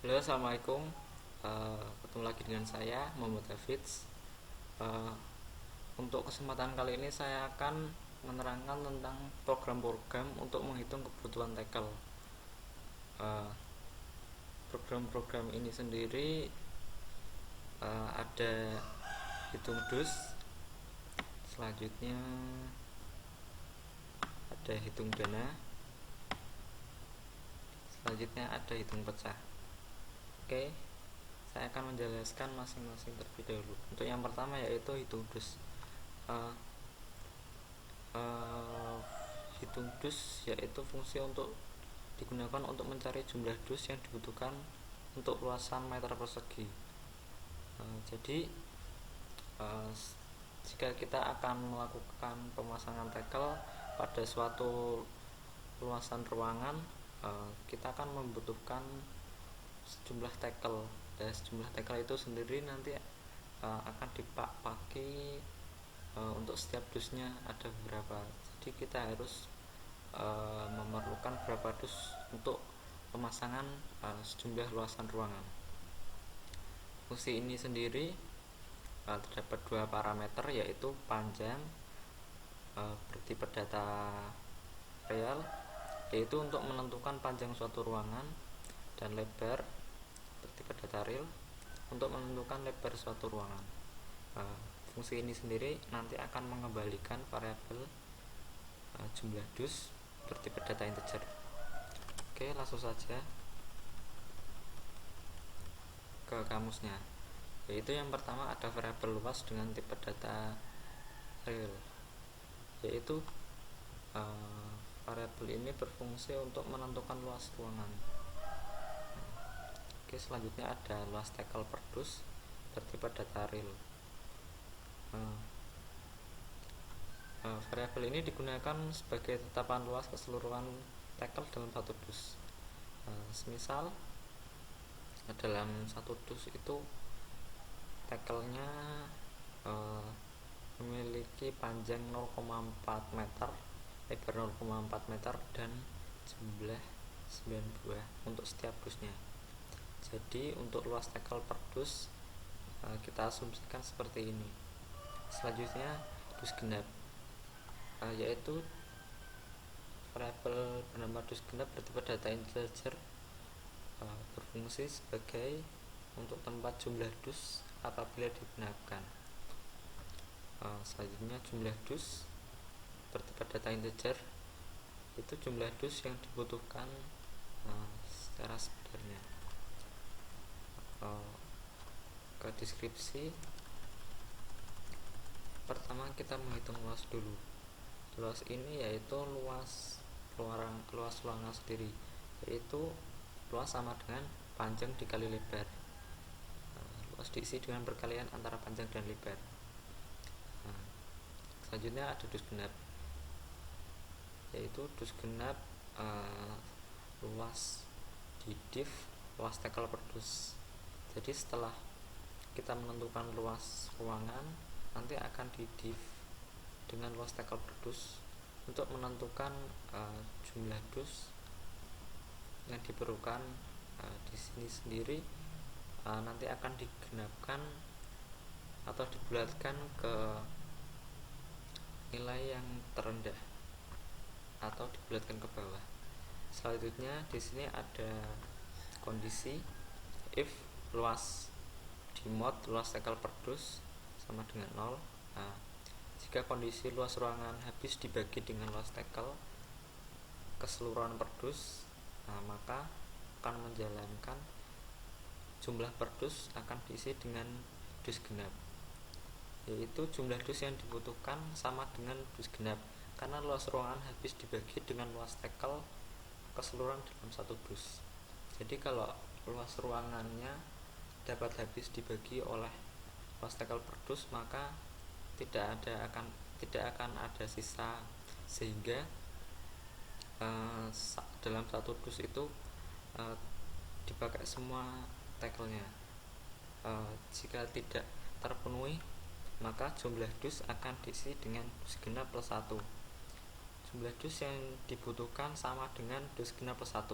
Halo, assalamualaikum. Ketemu lagi dengan saya Muhammad Hafiz. Eh, untuk kesempatan kali ini saya akan menerangkan tentang program-program untuk menghitung kebutuhan tackle. Eh, Program-program ini sendiri ada hitung dus, selanjutnya ada hitung dana, selanjutnya ada hitung pecah. Oke, saya akan menjelaskan masing-masing terlebih dahulu. Untuk yang pertama yaitu hitung dus. Uh, uh, Hitung dus yaitu fungsi untuk digunakan untuk mencari jumlah dus yang dibutuhkan untuk luasan meter persegi. Jadi jika kita akan melakukan pemasangan tackle pada suatu luasan ruangan, kita akan membutuhkan sejumlah tackle, dan sejumlah tackle itu sendiri nanti akan dipakai untuk setiap dusnya ada berapa. Jadi kita harus memerlukan berapa dus untuk pemasangan sejumlah luasan ruangan. Fungsi ini sendiri terdapat dua parameter, yaitu panjang bertipe data real, yaitu untuk menentukan panjang suatu ruangan, dan lebar bertipe data real untuk menentukan lebar suatu ruangan. Fungsi ini sendiri nanti akan mengembalikan variabel jumlah dus bertipe data integer. Oke, langsung saja ke kamusnya. Yaitu yang pertama ada variabel luas dengan tipe data real, yaitu variabel ini berfungsi untuk menentukan luas ruangan. Oke, selanjutnya ada luas tackle per dus bertipe data real. Variabel ini digunakan sebagai tetapan luas keseluruhan tackle dalam satu dus. Semisal dalam satu dus itu tackle-nya memiliki panjang 0,4 meter, lebar 0,4 meter, dan jumlah 9 buah untuk setiap dusnya. Jadi untuk luas tackle per dus kita asumsikan seperti ini. Selanjutnya dus genap, yaitu variabel bernama dus genap bertipe data integer, berfungsi sebagai untuk tempat jumlah dus apabila digenapkan. Selanjutnya jumlah dus bertipe data integer itu jumlah dus yang dibutuhkan secara sebenarnya. Ke deskripsi, pertama kita menghitung luas dulu. Luas ini yaitu luas ruangan sendiri, yaitu luas sama dengan panjang dikali lebar. Luas diisi dengan perkalian antara panjang dan lebar. Selanjutnya ada dus genap, yaitu dus genap luas di div luas tackle per dus. Jadi setelah kita menentukan luas ruangan, nanti akan di div dengan luas tackle per dus untuk menentukan jumlah dus yang diperlukan. Di sini sendiri nanti akan digenapkan atau dibulatkan ke nilai yang terendah atau dibulatkan ke bawah. Selanjutnya di sini ada kondisi if luas di mod luas tackle per dus sama dengan 0. Jika kondisi luas ruangan habis dibagi dengan luas tackle keseluruhan per dus, maka akan menjalankan jumlah per dus akan diisi dengan dus genap, yaitu jumlah dus yang dibutuhkan sama dengan dus genap karena luas ruangan habis dibagi dengan luas tackle keseluruhan dalam satu dus. Jadi kalau luas ruangannya dapat habis dibagi oleh luas tackle per dus, maka tidak akan ada sisa, sehingga dalam satu dus itu dipakai semua tackle-nya. Jika tidak terpenuhi, maka jumlah dus akan diisi dengan dus genap plus 1. Jumlah dus yang dibutuhkan sama dengan dus genap plus 1.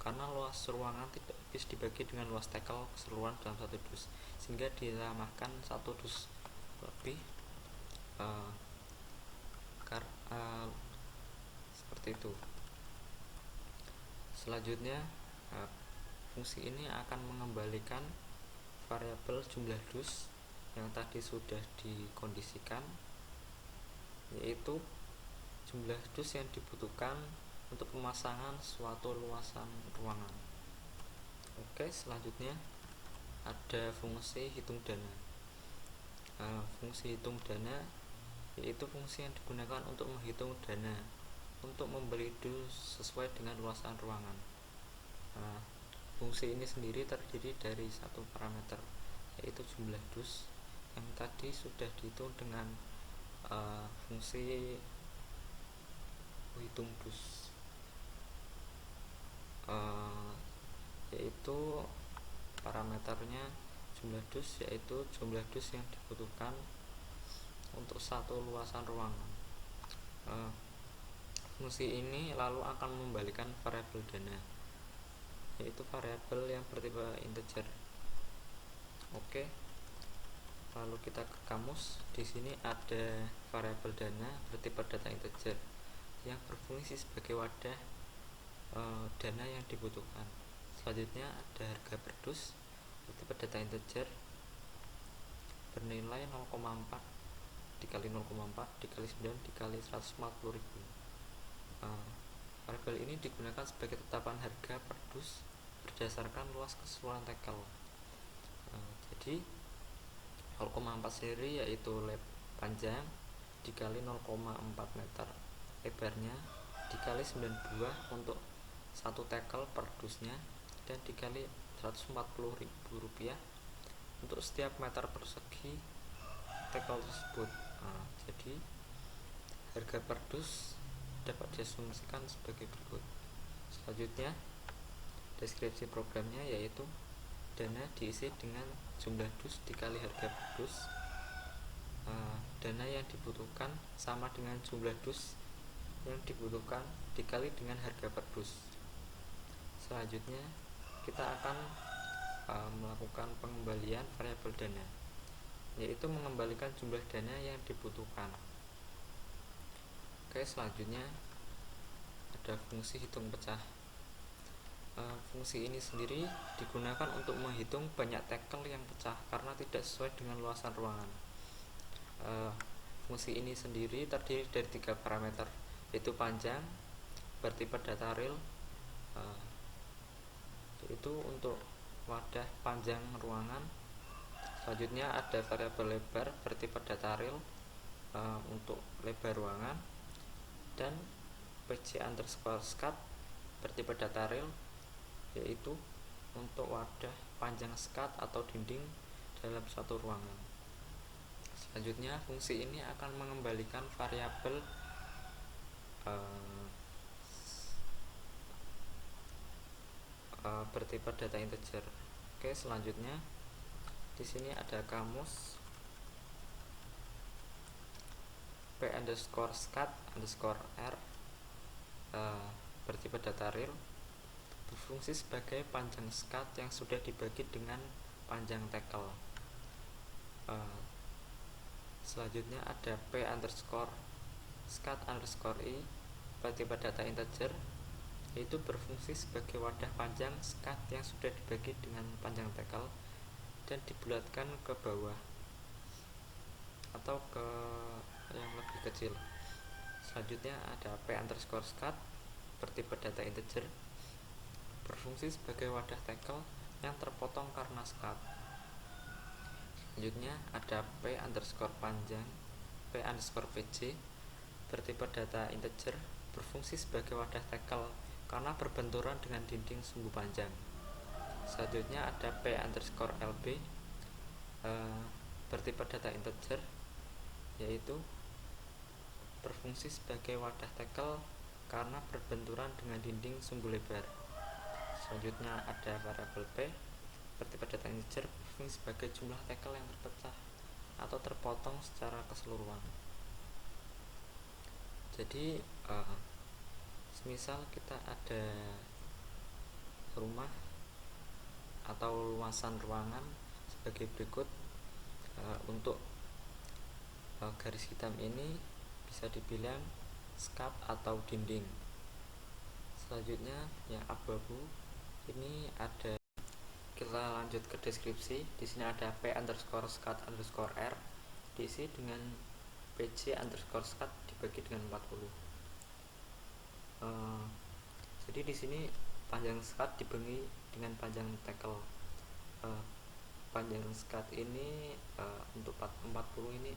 karena luas ruangan tidak bisa dibagi dengan luas tackle keseluruhan dalam satu dus, sehingga dinamakan satu dus lebih. uh, Seperti itu. Selanjutnya, fungsi ini akan mengembalikan variabel jumlah dus yang tadi sudah dikondisikan, yaitu jumlah dus yang dibutuhkan untuk pemasangan suatu luasan ruangan. Oke, selanjutnya ada fungsi hitung dana. Fungsi hitung dana yaitu fungsi yang digunakan untuk menghitung dana untuk membeli dus sesuai dengan luasan ruangan. Fungsi ini sendiri terdiri dari satu parameter, yaitu jumlah dus yang tadi sudah dihitung dengan fungsi hitung dus, yaitu parameternya jumlah dus, yaitu jumlah dus yang dibutuhkan untuk satu luasan ruangan. Fungsi ini lalu akan membalikan variabel dana, yaitu variabel yang bertipe integer. Oke, lalu kita ke kamus. Di sini ada variabel dana bertipe data integer yang berfungsi sebagai wadah dana yang dibutuhkan. Selanjutnya ada harga per dus bertipe data integer bernilai 0,4 dikali 0,4 dikali 9 dikali 140.000. Variabel ini digunakan sebagai tetapan harga per dus berdasarkan luas keseluruhan tackle. Jadi 0,4 sendiri yaitu lab panjang dikali 0,4 meter lebarnya dikali 92 untuk satu tackle per dusnya, dan dikali 140.000 rupiah untuk setiap meter persegi tackle tersebut. Jadi harga per dus dapat diasumsikan sebagai berikut. Selanjutnya, deskripsi programnya yaitu dana diisi dengan jumlah dus dikali harga per dus. Dana yang dibutuhkan sama dengan jumlah dus yang dibutuhkan dikali dengan harga per dus. Selanjutnya, kita akan melakukan pengembalian variabel dana, yaitu mengembalikan jumlah dana yang dibutuhkan. Oke, selanjutnya ada fungsi hitung pecah. Fungsi ini sendiri digunakan untuk menghitung banyak tackle yang pecah karena tidak sesuai dengan luasan ruangan. Fungsi ini sendiri terdiri dari 3 parameter, yaitu panjang, bertipe data real, yaitu untuk wadah panjang ruangan. Selanjutnya ada variabel lebar bertipe data real untuk lebar ruangan, dan pc_scat bertipe data real, yaitu untuk wadah panjang scat atau dinding dalam satu ruangan. Selanjutnya, fungsi ini akan mengembalikan variabel bertipe data integer. Oke, selanjutnya di sini ada kamus p_scat_r bertipe data real berfungsi sebagai panjang scat yang sudah dibagi dengan panjang tackle. Selanjutnya ada p_scat_i bertipe data integer, yaitu berfungsi sebagai wadah panjang scat yang sudah dibagi dengan panjang tackle dan dibulatkan ke bawah atau ke yang lebih kecil. Selanjutnya ada p_scat bertipe data integer berfungsi sebagai wadah tackle yang terpotong karena scat. Selanjutnya ada p_panjang p_pc bertipe data integer berfungsi sebagai wadah tackle karena berbenturan dengan dinding sumbu panjang. Selanjutnya ada p_lb bertipe data integer, yaitu berfungsi sebagai wadah tackle karena berbenturan dengan dinding sumbu lebar. Selanjutnya ada variabel p bertipe data integer berfungsi sebagai jumlah tackle yang terpecah atau terpotong secara keseluruhan. Jadi semisal kita ada rumah atau luasan ruangan sebagai berikut. Untuk garis hitam ini bisa dibilang skat atau dinding. Selanjutnya yang abu-abu ini ada, kita lanjut ke deskripsi. Di sini ada p_skat_r diisi dengan pj_skat dibagi dengan 40. Jadi di sini panjang skat dibagi dengan panjang tackle. Panjang skat ini untuk 40 ini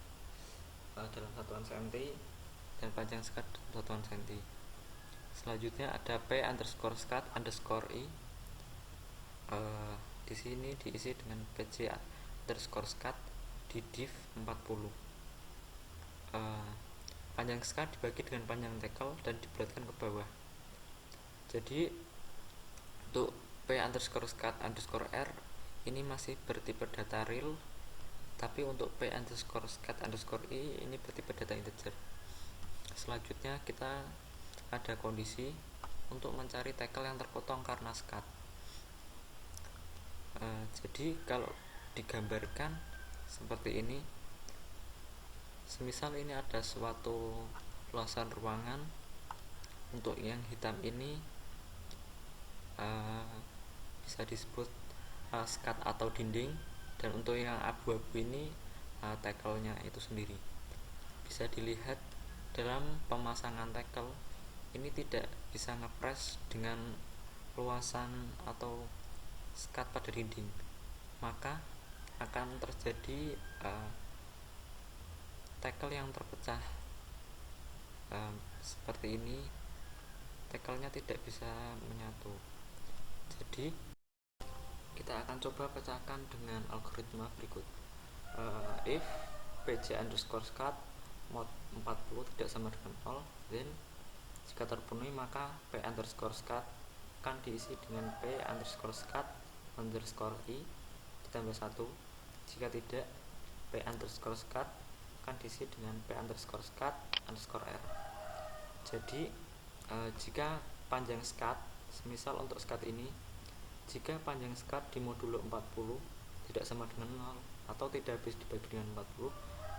dalam satuan cm dan panjang skat satuan cm. Selanjutnya ada p_skat_i. Di sini diisi dengan pj_skat di div 40. Panjang skat dibagi dengan panjang tackle dan dibulatkan ke bawah. Jadi untuk p_skat_r ini masih bertipe data real, tapi untuk p_skat_i ini bertipe data integer. Selanjutnya kita ada kondisi untuk mencari tackle yang terpotong karena skat. Jadi kalau digambarkan seperti ini, semisal ini ada suatu luasan ruangan, untuk yang hitam ini bisa disebut skat atau dinding, dan untuk yang abu-abu ini tackle-nya itu sendiri. Bisa dilihat dalam pemasangan tackle ini tidak bisa ngepres dengan luasan atau skat pada dinding, maka akan terjadi tackle yang terpecah seperti ini. Tackle-nya tidak bisa menyatu. Jadi kita akan coba pecahkan dengan algoritma berikut. If pj_skat mod 40 tidak sama dengan 0, then jika terpenuhi maka p_skat akan diisi dengan p_skat_i ditambah 1. Jika tidak, p_skat akan diisi dengan p_skat_r. Jadi jika panjang skat, semisal untuk skat ini, jika panjang skat di modulo 40 tidak sama dengan 0 atau tidak habis dibagi dengan 40,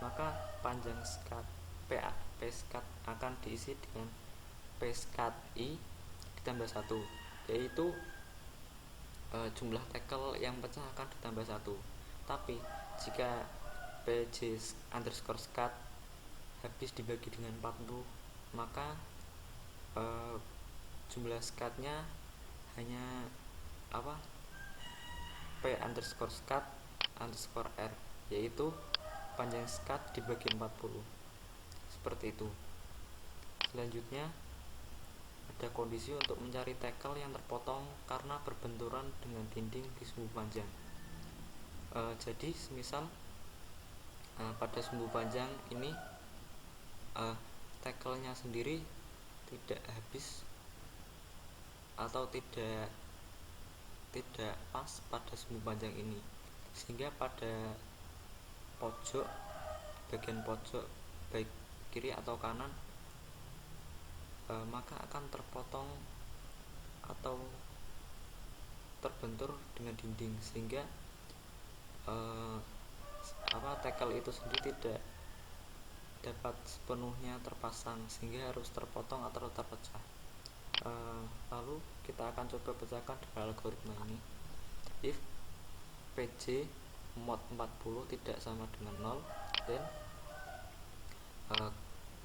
maka panjang skat p_skat akan diisi dengan p_skat_i ditambah 1, yaitu jumlah tackle yang pecah akan ditambah 1. Tapi jika pj_skat habis dibagi dengan 40, maka jumlah skatnya hanya p_skat_r, yaitu panjang skat dibagi 40. Seperti itu. Selanjutnya ada kondisi untuk mencari tackle yang terpotong karena berbenturan dengan dinding di sumbu panjang. Jadi semisal pada sumbu panjang ini tackle-nya sendiri tidak habis atau tidak pas pada sumbu panjang ini, sehingga pada bagian pojok baik kiri atau kanan maka akan terpotong atau terbentur dengan dinding, sehingga tackle itu sendiri tidak dapat sepenuhnya terpasang, sehingga harus terpotong atau terpecah. Lalu kita akan coba pecahkan dengan algoritma ini. If pj mod 40 tidak sama dengan 0, then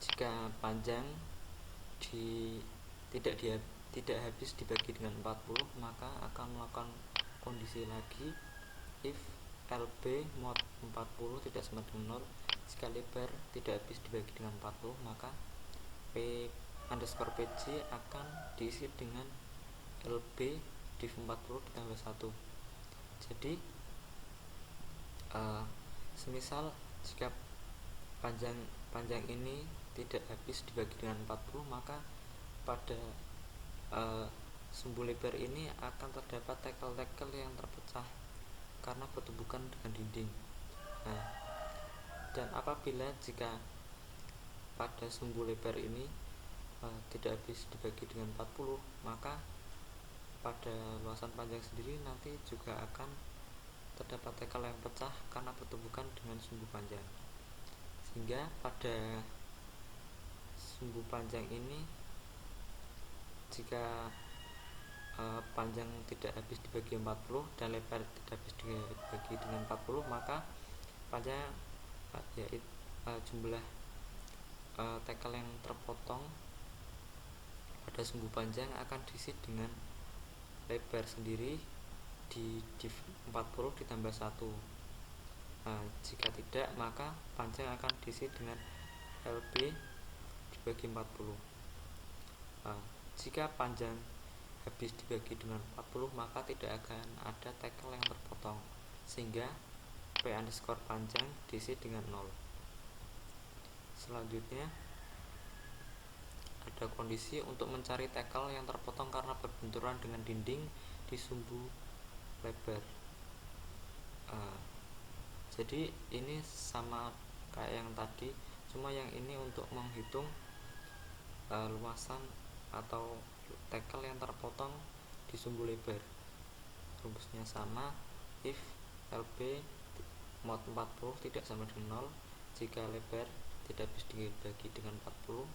jika panjang tidak habis dibagi dengan 40, maka akan melakukan kondisi lagi. If lb mod 40 tidak sama dengan 0, jika lebar tidak habis dibagi dengan 40, maka p_pj akan diisi dengan lb div 40 ditambah 1. Jadi semisal jika panjang ini tidak habis dibagi dengan 40, maka pada sumbu lebar ini akan terdapat tackle yang terpecah karena bertumbukan dengan dinding. Dan apabila jika pada sumbu lebar ini tidak habis dibagi dengan 40, maka pada luasan panjang sendiri nanti juga akan terdapat tackle yang pecah karena bertumbukan dengan sumbu panjang, sehingga pada sumbu panjang ini jika panjang tidak habis dibagi 40 dan lebar tidak habis dibagi dengan 40, maka panjang yaitu jumlah tackle yang terpotong pada sumbu panjang akan diisi dengan lebar sendiri di div 40 ditambah 1. Jika tidak, maka panjang akan diisi dengan LB dibagi 40. Jika panjang habis dibagi dengan 40, maka tidak akan ada tackle yang terpotong, sehingga P underscore panjang diisi dengan 0. Selanjutnya ada kondisi untuk mencari tackle yang terpotong karena berbenturan dengan dinding di sumbu lebar. Jadi ini sama kayak yang tadi, cuma yang ini untuk menghitung luasan atau tackle yang terpotong di sumbu lebar. Rumusnya sama, if LB mod 40 tidak sama dengan 0 jika lebar tidak habis dibagi dengan 40,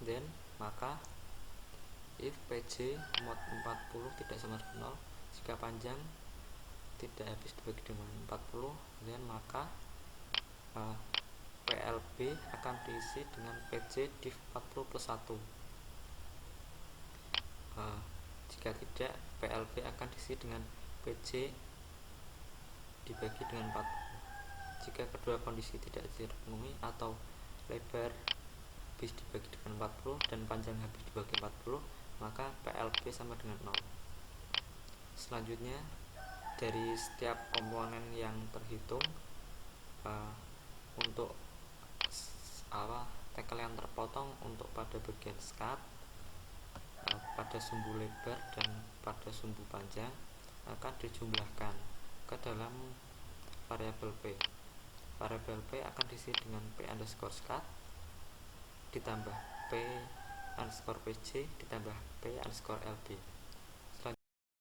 then maka if PJ mod 40 tidak sama dengan 0 jika panjang tidak habis dibagi dengan 40, then maka PLB akan diisi dengan PJ div 40 plus 1. Jika tidak, PLB akan diisi dengan PJ dibagi dengan 40. Jika kedua kondisi tidak terpenuhi atau lebar habis dibagi dengan 40 dan panjang habis dibagi 40, maka PLB sama dengan 0. Selanjutnya, dari setiap komponen yang terhitung untuk tackle yang terpotong untuk pada bagian skat, pada sumbu lebar dan pada sumbu panjang akan dijumlahkan ke dalam variabel P. Variabel P akan diisi dengan P underscore skat ditambah P underscore PJ ditambah P underscore LB.